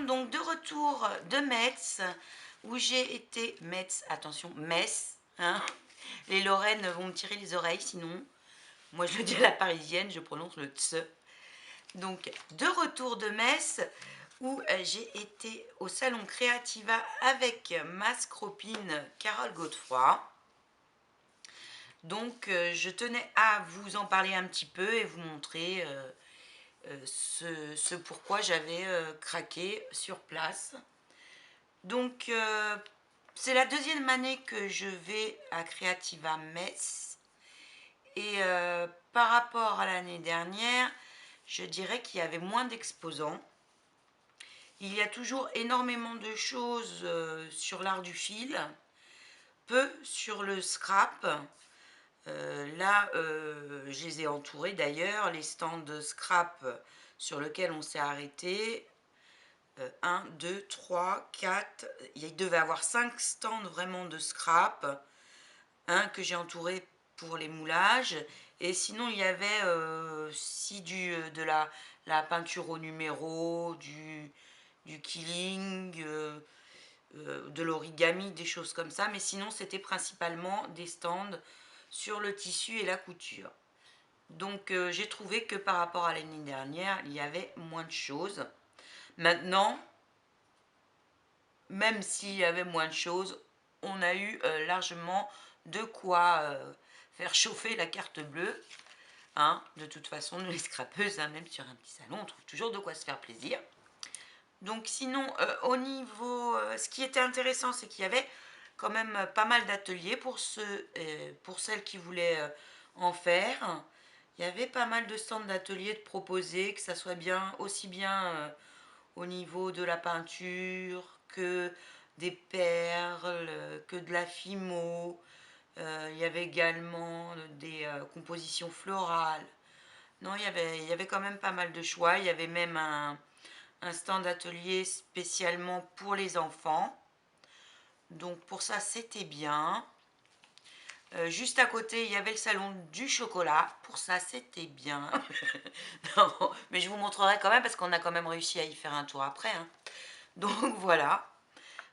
donc de retour de Metz, où j'ai été Metz, attention, Metz, hein. Les Lorraines vont me tirer les oreilles sinon. Moi je le dis à la parisienne, je prononce le tse. Donc de retour de Metz, où j'ai été au salon Creativa avec ma copine Carole Godefroy. Donc je tenais à vous en parler un petit peu et vous montrer ce pourquoi j'avais craqué sur place. Donc c'est la deuxième année que je vais à Creativa Metz et par rapport à l'année dernière, je dirais qu'il y avait moins d'exposants. Il y a toujours énormément de choses sur l'art du fil, peu sur le scrap. Là, je les ai entourés d'ailleurs, les stands de scrap sur lesquels on s'est arrêté. 1, 2, 3, 4, il devait y avoir 5 stands vraiment de scrap, un que j'ai entouré pour les moulages, et sinon il y avait si de la peinture au numéro, du killing, de l'origami, des choses comme ça, mais sinon c'était principalement des stands sur le tissu et la couture. Donc j'ai trouvé que par rapport à l'année dernière, il y avait moins de choses. Maintenant, même s'il y avait moins de choses, on a eu largement de quoi faire chauffer la carte bleue. Hein. De toute façon, nous les scrapeuses, hein, même sur un petit salon, on trouve toujours de quoi se faire plaisir. Donc sinon, au niveau... ce qui était intéressant, c'est qu'il y avait quand même pas mal d'ateliers pour celles qui voulaient en faire. Il y avait pas mal de stands d'ateliers de proposer, que ça soit bien, aussi bien au niveau de la peinture, que des perles, que de la fimo. Il y avait également des compositions florales. Non, il y avait quand même pas mal de choix. Il y avait même un stand d'atelier spécialement pour les enfants. Donc pour ça, c'était bien. Juste à côté, il y avait le salon du chocolat. Pour ça, c'était bien. Non, mais je vous montrerai quand même parce qu'on a quand même réussi à y faire un tour après. Hein. Donc voilà.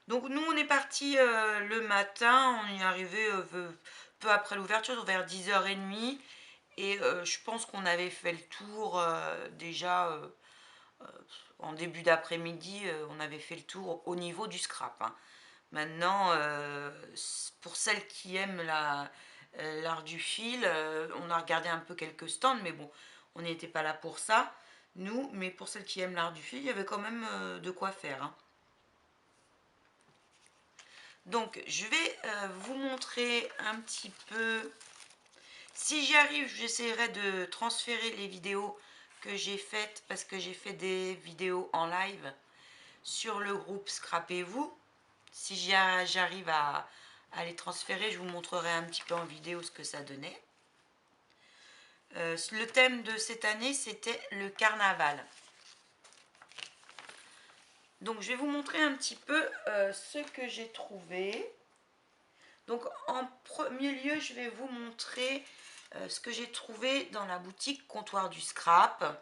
Donc nous, on est parti le matin. On y est arrivé peu après l'ouverture, vers 10h30. Et je pense qu'on avait fait le tour déjà en début d'après-midi. On avait fait le tour au niveau du scrap. Hein. Maintenant, pour celles qui aiment l'art du fil, on a regardé un peu quelques stands, mais bon, on n'était pas là pour ça, nous, mais pour celles qui aiment l'art du fil, il y avait quand même de quoi faire. Hein. Donc, je vais vous montrer un petit peu. Si j'y arrive, j'essaierai de transférer les vidéos que j'ai faites, parce que j'ai fait des vidéos en live sur le groupe Scrapez-vous. Si j'arrive à les transférer, je vous montrerai un petit peu en vidéo ce que ça donnait. Le thème de cette année, c'était le carnaval. Donc, je vais vous montrer un petit peu ce que j'ai trouvé. Donc, en premier lieu, je vais vous montrer ce que j'ai trouvé dans la boutique Comptoir du Scrap.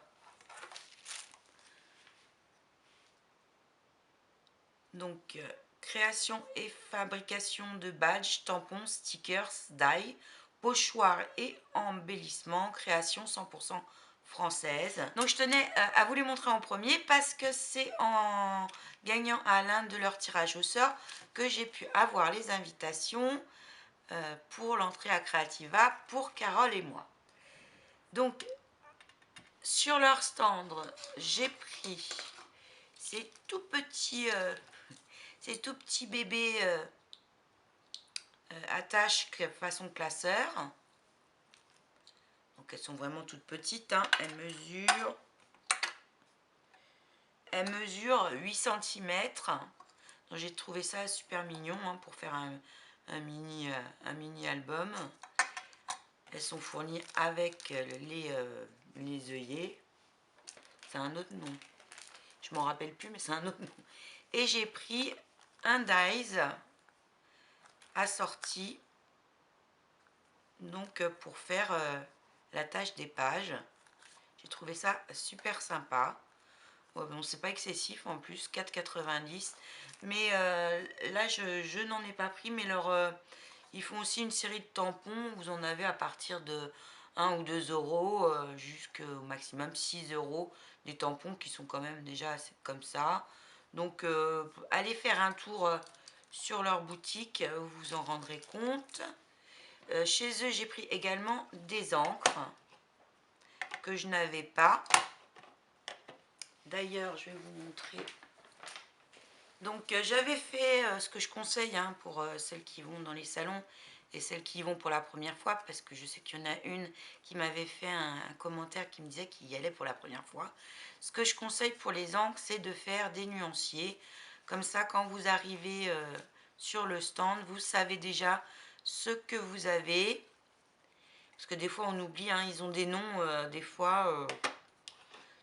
Donc, création et fabrication de badges, tampons, stickers, die, pochoirs et embellissements, création 100% française. Donc, je tenais à vous les montrer en premier parce que c'est en gagnant à l'un de leurs tirages au sort que j'ai pu avoir les invitations pour l'entrée à Creativa pour Carole et moi. Donc, sur leur stand, j'ai pris ces tout petits bébés attaches façon classeur. Donc elles sont vraiment toutes petites. Hein. Elles mesurent 8 cm. Donc j'ai trouvé ça super mignon hein, pour faire un mini album. Elles sont fournies avec les œillets. C'est un autre nom. Je m'en rappelle plus, mais c'est un autre nom. Et j'ai pris un dies assorti donc pour faire la tâche des pages. J'ai trouvé ça super sympa. Ouais, bon, c'est pas excessif en plus, 4,90. Mais là, je n'en ai pas pris, mais ils font aussi une série de tampons. Vous en avez à partir de 1 ou 2 euros jusqu'au maximum 6 euros. Des tampons qui sont quand même déjà assez comme ça. Donc, allez faire un tour sur leur boutique, vous vous en rendrez compte. Chez eux, j'ai pris également des encres que je n'avais pas. D'ailleurs, je vais vous montrer. Donc, j'avais fait ce que je conseille hein, pour celles qui vont dans les salons et celles qui y vont pour la première fois, parce que je sais qu'il y en a une qui m'avait fait un commentaire qui me disait qu'il y allait pour la première fois. Ce que je conseille pour les encres, c'est de faire des nuanciers. Comme ça, quand vous arrivez sur le stand, vous savez déjà ce que vous avez. Parce que des fois, on oublie, hein, ils ont des noms, des fois...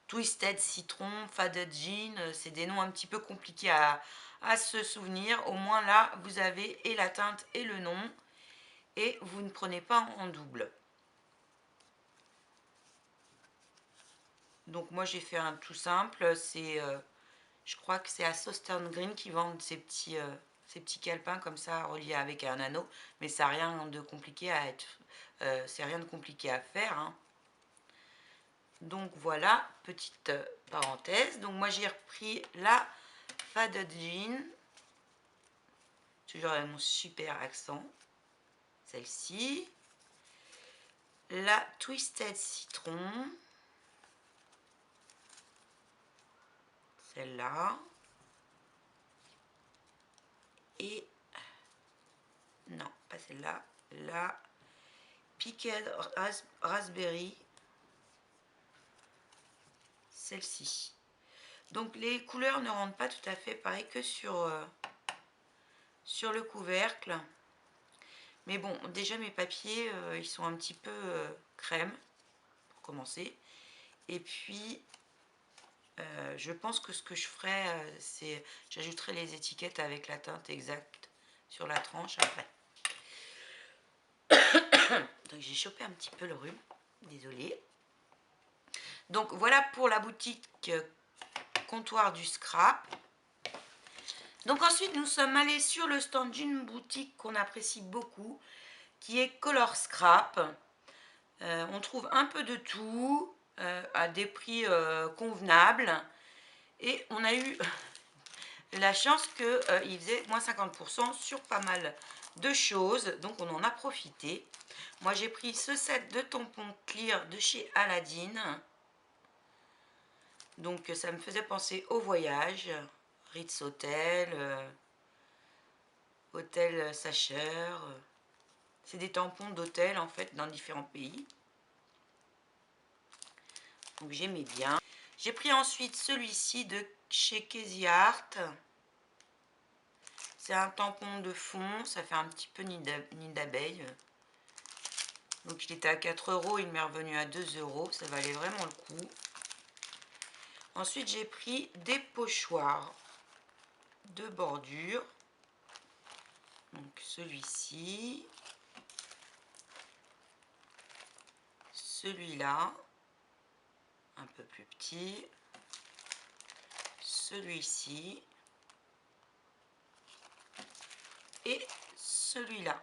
Twisted Citron, Faded Jean, c'est des noms un petit peu compliqués à se souvenir. Au moins là, vous avez et la teinte et le nom. Et vous ne prenez pas en double. Donc moi j'ai fait un tout simple. Je crois que c'est à Southern Green qui vendent ces petits calepins comme ça reliés avec un anneau. Mais ça n'a rien de compliqué à être... c'est rien de compliqué à faire. Hein. Donc voilà, petite parenthèse. Donc moi j'ai repris la Faded Jean. Toujours avec mon super accent. Celle-ci. La Twisted Citron. Celle-là. Et... non, pas celle-là. La Picked Raspberry. Celle-ci. Donc les couleurs ne rendent pas tout à fait pareil que sur le couvercle. Mais bon, déjà mes papiers, ils sont un petit peu crème, pour commencer. Et puis, je pense que ce que je ferai, c'est j'ajouterai les étiquettes avec la teinte exacte sur la tranche après. Donc j'ai chopé un petit peu le rhume, désolée. Donc voilà pour la boutique comptoir du scrap. Donc ensuite nous sommes allés sur le stand d'une boutique qu'on apprécie beaucoup, qui est Color Scrap. On trouve un peu de tout à des prix convenables. Et on a eu la chance qu'il faisait moins 50% sur pas mal de choses. Donc on en a profité. Moi j'ai pris ce set de tampons clear de chez Aladdin. Donc ça me faisait penser au voyage. Ritz Hotel, Hôtel Sacher. C'est des tampons d'hôtel en fait dans différents pays. Donc j'aimais bien. J'ai pris ensuite celui-ci de chez Casey Art. C'est un tampon de fond, ça fait un petit peu nid d'abeille. Donc il était à 4 euros, il m'est revenu à 2 euros, ça valait vraiment le coup. Ensuite j'ai pris des pochoirs de bordure. Donc celui-ci, celui-là, un peu plus petit, celui-ci et celui-là.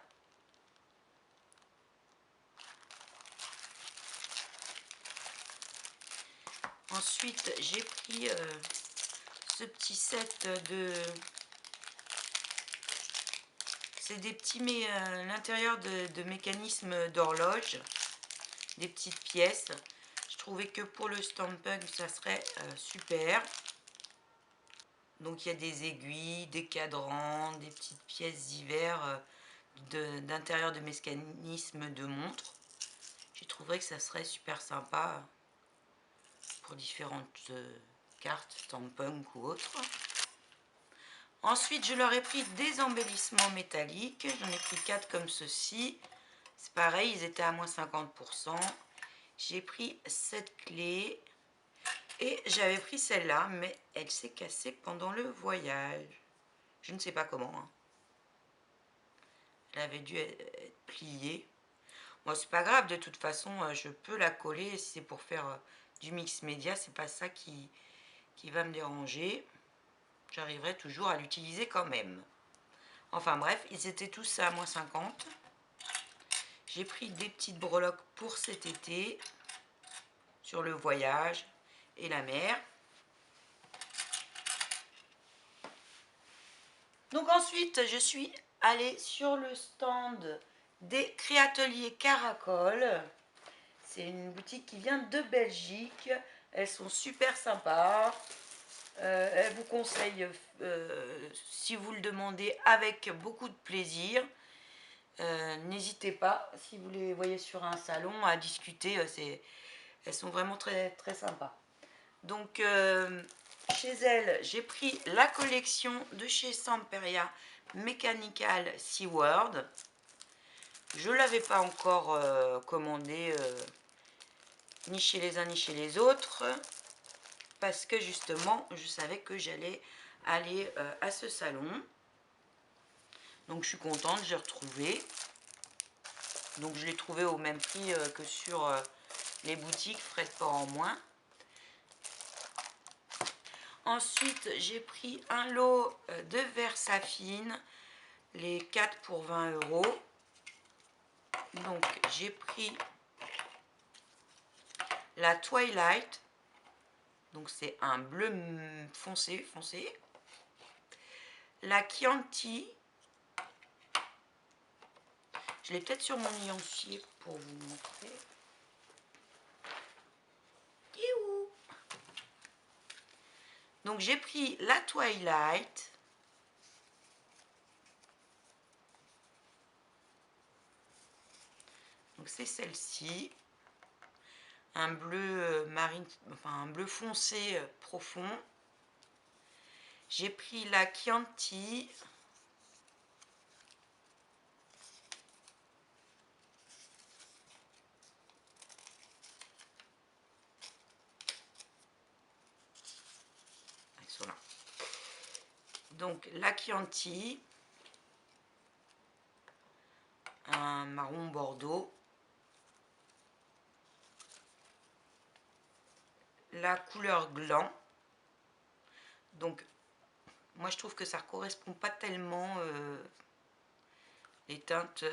Ensuite, j'ai pris ce petit set de... c'est des petits... l'intérieur de mécanismes d'horloge, des petites pièces. Je trouvais que pour le Stampung, ça serait super. Donc, il y a des aiguilles, des cadrans, des petites pièces d'hiver d'intérieur de mécanismes de montre. Je trouverais que ça serait super sympa pour différentes cartes, Stampung ou autres. Ensuite, je leur ai pris des embellissements métalliques. J'en ai pris 4 comme ceci. C'est pareil, ils étaient à moins 50%. J'ai pris cette clé. Et j'avais pris celle-là, mais elle s'est cassée pendant le voyage. Je ne sais pas comment. Hein. Elle avait dû être pliée. Moi, c'est pas grave, de toute façon, je peux la coller. Si c'est pour faire du mix média, c'est pas ça qui qui va me déranger. J'arriverai toujours à l'utiliser quand même. Enfin bref, ils étaient tous à moins 50. J'ai pris des petites breloques pour cet été, sur le voyage et la mer. Donc ensuite, je suis allée sur le stand des Créateliers Caracol. C'est une boutique qui vient de Belgique. Elles sont super sympas. Elles vous conseillent, si vous le demandez, avec beaucoup de plaisir. N'hésitez pas, si vous les voyez sur un salon, à discuter. Elles sont vraiment très, très sympas. Donc, chez elles, j'ai pris la collection de chez Samperia Mechanical SeaWorld. Je ne l'avais pas encore commandé ni chez les uns ni chez les autres, parce que justement, je savais que j'allais aller à ce salon. Donc, je suis contente, j'ai retrouvé. Donc, je l'ai trouvé au même prix que sur les boutiques, frais de port en moins. Ensuite, j'ai pris un lot de Versafine, les 4 pour 20 €. Donc, j'ai pris la Twilight. Donc, c'est un bleu foncé, foncé. La Chianti. Je l'ai peut-être sur mon liancier pour vous montrer. Youhou. Donc, j'ai pris la Twilight. Donc, c'est celle-ci. Un bleu marine, enfin un bleu foncé profond. J'ai pris la Chianti. Donc la Chianti, un marron bordeaux, la couleur gland. Donc moi je trouve que ça ne correspond pas tellement les teintes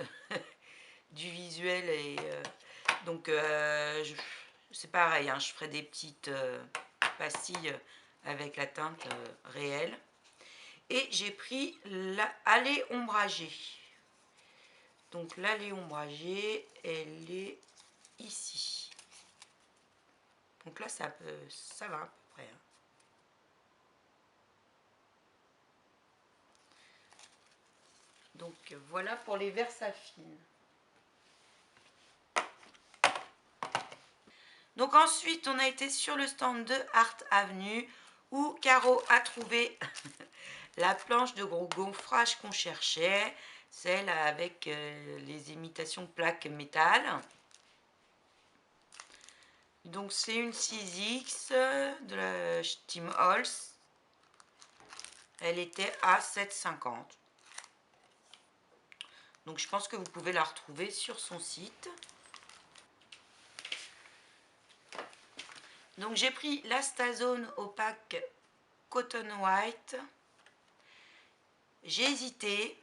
du visuel et donc c'est pareil, hein, je ferai des petites pastilles avec la teinte réelle. Et j'ai pris l'allée ombragée. Donc l'allée ombragée, elle est ici. Donc là, ça va à peu près. Hein. Donc voilà pour les Versafine. Donc ensuite, on a été sur le stand de Art Avenue où Caro a trouvé la planche de gros gonfrage qu'on cherchait, celle avec les imitations de plaques métal. Donc c'est une 6X de la Team Holz. Elle était à 7,50 €. Donc je pense que vous pouvez la retrouver sur son site. Donc j'ai pris la Stazone opaque Cotton White. J'ai hésité.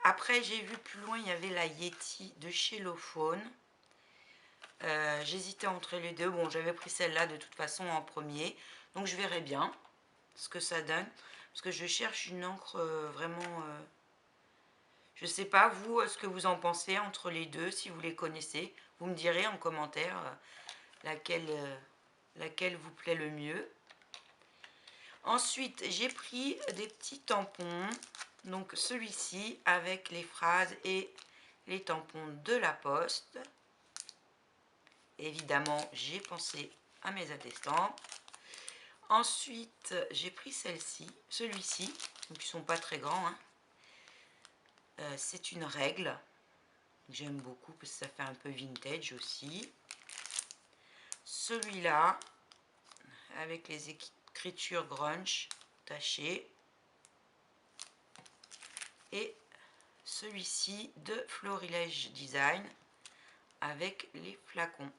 Après j'ai vu plus loin, il y avait la Yeti de chez Lophone. J'hésitais entre les deux. Bon, j'avais pris celle-là de toute façon en premier. Donc je verrai bien ce que ça donne. Parce que je cherche une encre vraiment... je ne sais pas, vous, ce que vous en pensez entre les deux, si vous les connaissez. Vous me direz en commentaire laquelle vous plaît le mieux. Ensuite, j'ai pris des petits tampons. Donc celui-ci avec les phrases et les tampons de la Poste. Évidemment, j'ai pensé à mes attestants. Ensuite, j'ai pris celui-ci. Donc, ils ne sont pas très grands. Hein. C'est une règle. J'aime beaucoup parce que ça fait un peu vintage aussi. Celui-là, avec les écritures grunge tachées. Et celui-ci de Florilège Design avec les flacons.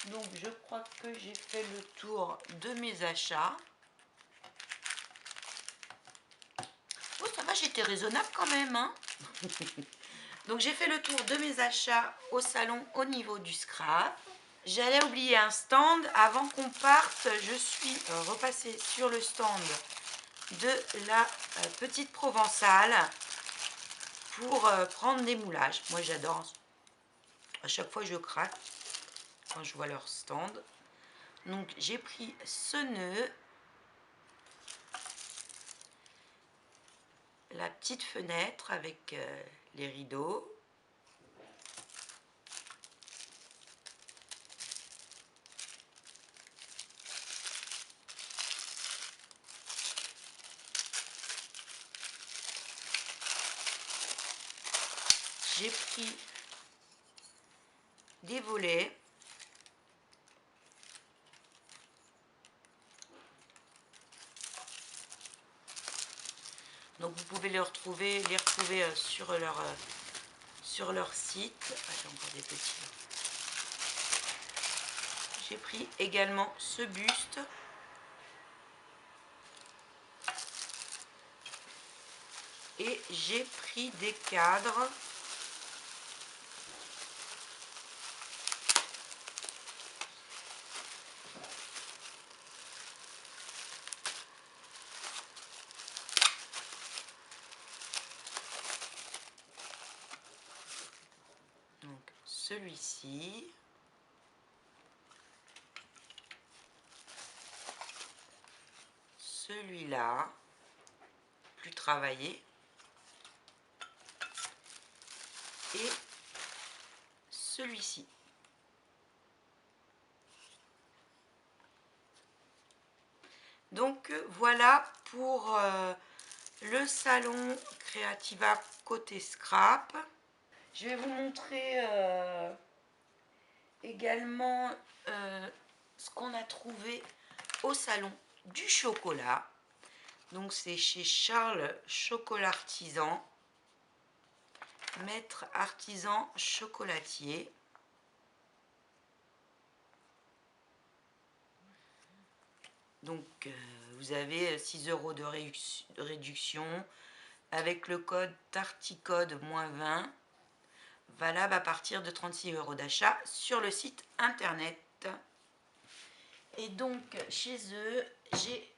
Donc je crois que j'ai fait le tour de mes achats. Oh, ça va, j'étais raisonnable quand même, hein. Donc j'ai fait le tour de mes achats au salon au niveau du scrap. J'allais oublier un stand. Avant qu'on parte, je suis repassée sur le stand de la petite Provençale pour prendre des moulages. Moi j'adore. À chaque fois je craque quand je vois leur stand. Donc j'ai pris ce nœud, la petite fenêtre avec les rideaux. J'ai pris des volets. Donc vous pouvez les retrouver sur leur site. Ah, j'ai encore des petits. J'ai pris également ce buste. Et j'ai pris des cadres. Donc celui-ci. Celui-là. Plus travaillé. Et celui-ci. Donc voilà pour le salon Creativa côté scrap. Je vais vous montrer également ce qu'on a trouvé au salon du chocolat. Donc c'est chez Charles Chocolat Artisan, maître artisan chocolatier. Donc vous avez 6 € de réduction avec le code Tarticode -20, valable à partir de 36 € d'achat sur le site internet. Et donc chez eux, j'ai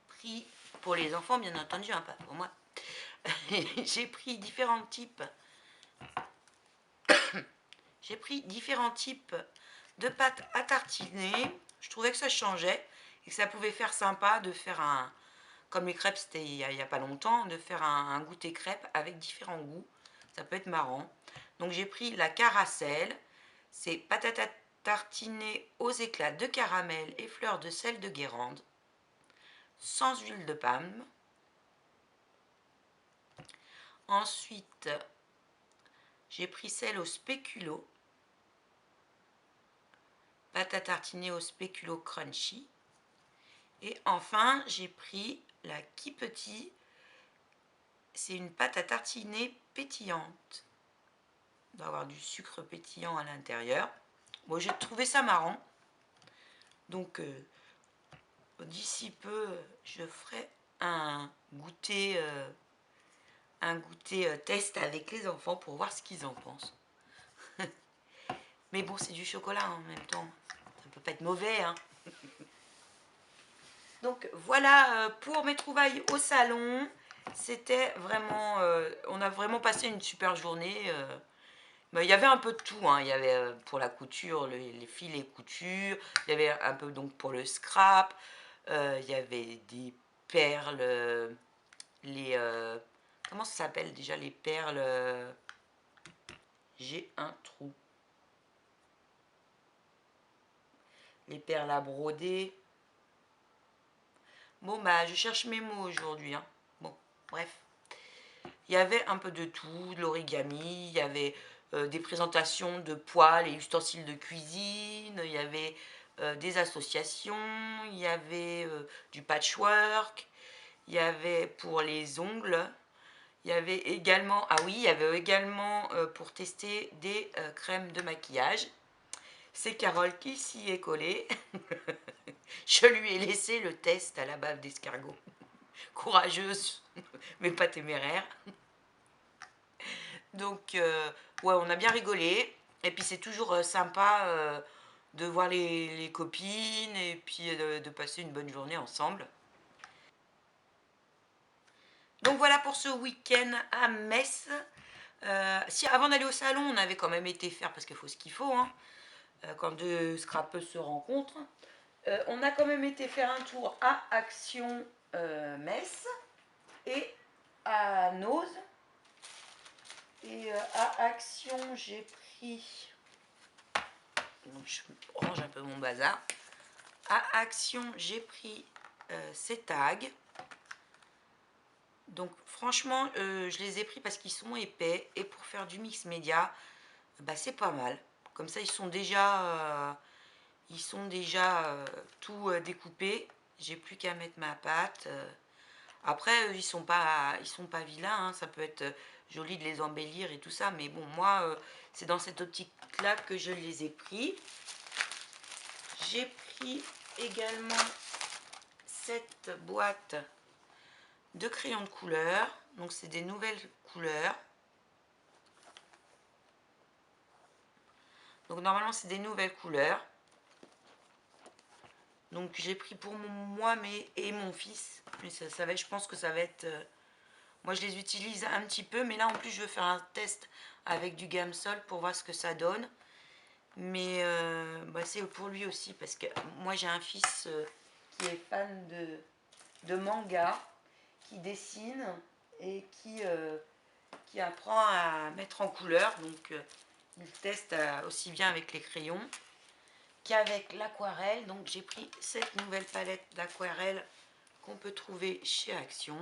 pris, pour les enfants bien entendu, hein, pas pour moi, j'ai pris différents types de pâtes à tartiner. Je trouvais que ça changeait et que ça pouvait faire sympa de faire un, comme les crêpes c'était il y a pas longtemps, de faire un goûter crêpe avec différents goûts. Ça peut être marrant. Donc j'ai pris la Caracel, c'est patates à tartiner aux éclats de caramel et fleurs de sel de Guérande, sans huile de palme. Ensuite, j'ai pris celle au spéculoos, pâte à tartiner au spéculoos crunchy. Et enfin, j'ai pris la Qui Petit, c'est une pâte à tartiner pétillante. Il doit avoir du sucre pétillant à l'intérieur. Bon, j'ai trouvé ça marrant. Donc, d'ici peu, je ferai un goûter, test avec les enfants pour voir ce qu'ils en pensent. Mais bon, c'est du chocolat en même temps. Ça peut pas être mauvais, hein. Donc voilà pour mes trouvailles au salon. C'était vraiment, on a vraiment passé une super journée. Il y avait un peu de tout, hein. Il y avait pour la couture, les filets couture, il y avait un peu donc pour le scrap, il y avait des perles, les, comment ça s'appelle déjà les perles, j'ai un trou. Les perles à broder. Bon bah je cherche mes mots aujourd'hui, hein. Bon, bref. Il y avait un peu de tout, de l'origami, il y avait des présentations de poêles et ustensiles de cuisine, il y avait des associations, il y avait du patchwork, il y avait pour les ongles, il y avait également, ah oui, il y avait également pour tester des crèmes de maquillage. C'est Carole qui s'y est collée. Je lui ai laissé le test à la bave d'escargot. Courageuse, mais pas téméraire. Donc, ouais, on a bien rigolé. Et puis, c'est toujours sympa de voir les copines et puis de passer une bonne journée ensemble. Donc, voilà pour ce week-end à Metz. Si avant d'aller au salon, on avait quand même été faire, parce qu'il faut ce qu'il faut, hein, quand deux scrapeuses se rencontrent. On a quand même été faire un tour à Action Metz et à Nose. Et à Action, j'ai pris... Donc, je range un peu mon bazar. À Action, j'ai pris ces tags. Donc franchement, je les ai pris parce qu'ils sont épais. Et pour faire du mix média, bah, c'est pas mal. Comme ça, ils sont déjà tout découpés. J'ai plus qu'à mettre ma pâte. Après, ils sont pas vilains, hein. Ça peut être joli de les embellir et tout ça. Mais bon, moi, c'est dans cette optique-là que je les ai pris. J'ai pris également cette boîte de crayons de couleur. Donc, c'est des nouvelles couleurs. Donc, normalement, c'est des nouvelles couleurs. Donc, j'ai pris pour moi et mon fils. Mais ça va, je pense que ça va être... moi, je les utilise un petit peu. Mais là, en plus, je veux faire un test avec du Gamsol pour voir ce que ça donne. Mais bah, c'est pour lui aussi. Parce que moi, j'ai un fils qui est fan de manga, qui dessine et qui apprend à mettre en couleur. Donc, il teste aussi bien avec les crayons qu'avec l'aquarelle. Donc, j'ai pris cette nouvelle palette d'aquarelle qu'on peut trouver chez Action.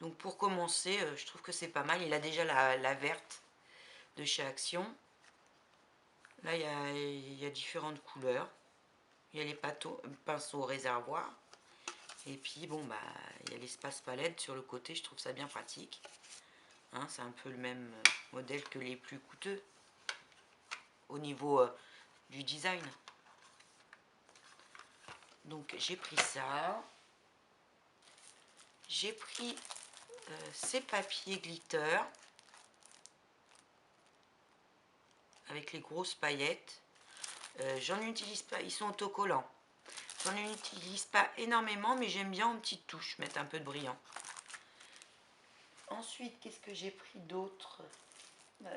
Donc, pour commencer, je trouve que c'est pas mal. Il a déjà la verte de chez Action. Là, il y a différentes couleurs. Il y a les pinceaux réservoirs. Et puis, bon, bah, il y a l'espace palette sur le côté. Je trouve ça bien pratique. Hein, c'est un peu le même modèle que les plus coûteux au niveau du design. Donc, j'ai pris ça. J'ai pris ces papiers glitter avec les grosses paillettes. J'en utilise pas, ils sont autocollants. J'en utilise pas énormément, mais j'aime bien en petites touches mettre un peu de brillant. Ensuite, qu'est-ce que j'ai pris d'autre?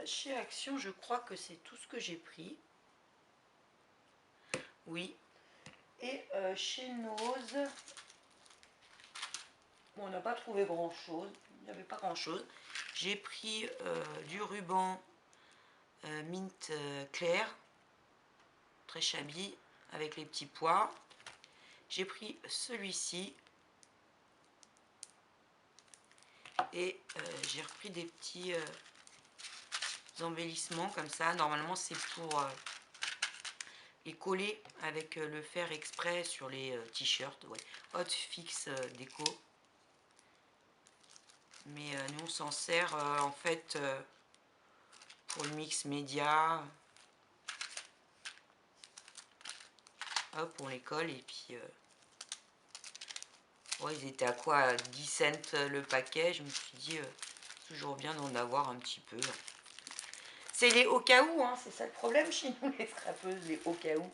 Chez Action, je crois que c'est tout ce que j'ai pris. Oui. Et chez Nose, bon, on n'a pas trouvé grand-chose. Il n'y avait pas grand-chose. J'ai pris du ruban mint clair, très shabby, avec les petits pois. J'ai pris celui-ci. Et j'ai repris des petits embellissements comme ça. Normalement, c'est pour les coller avec le fer exprès sur les t-shirts. Ouais. Hot Fix Déco. Mais nous, on s'en sert en fait pour le mix média. Hop, on les colle et puis... ouais, ils étaient à quoi? 10 cents le paquet. Je me suis dit, toujours bien d'en avoir un petit peu. C'est les au cas où, hein, c'est ça le problème chez nous, les scrapeuses, les au cas où.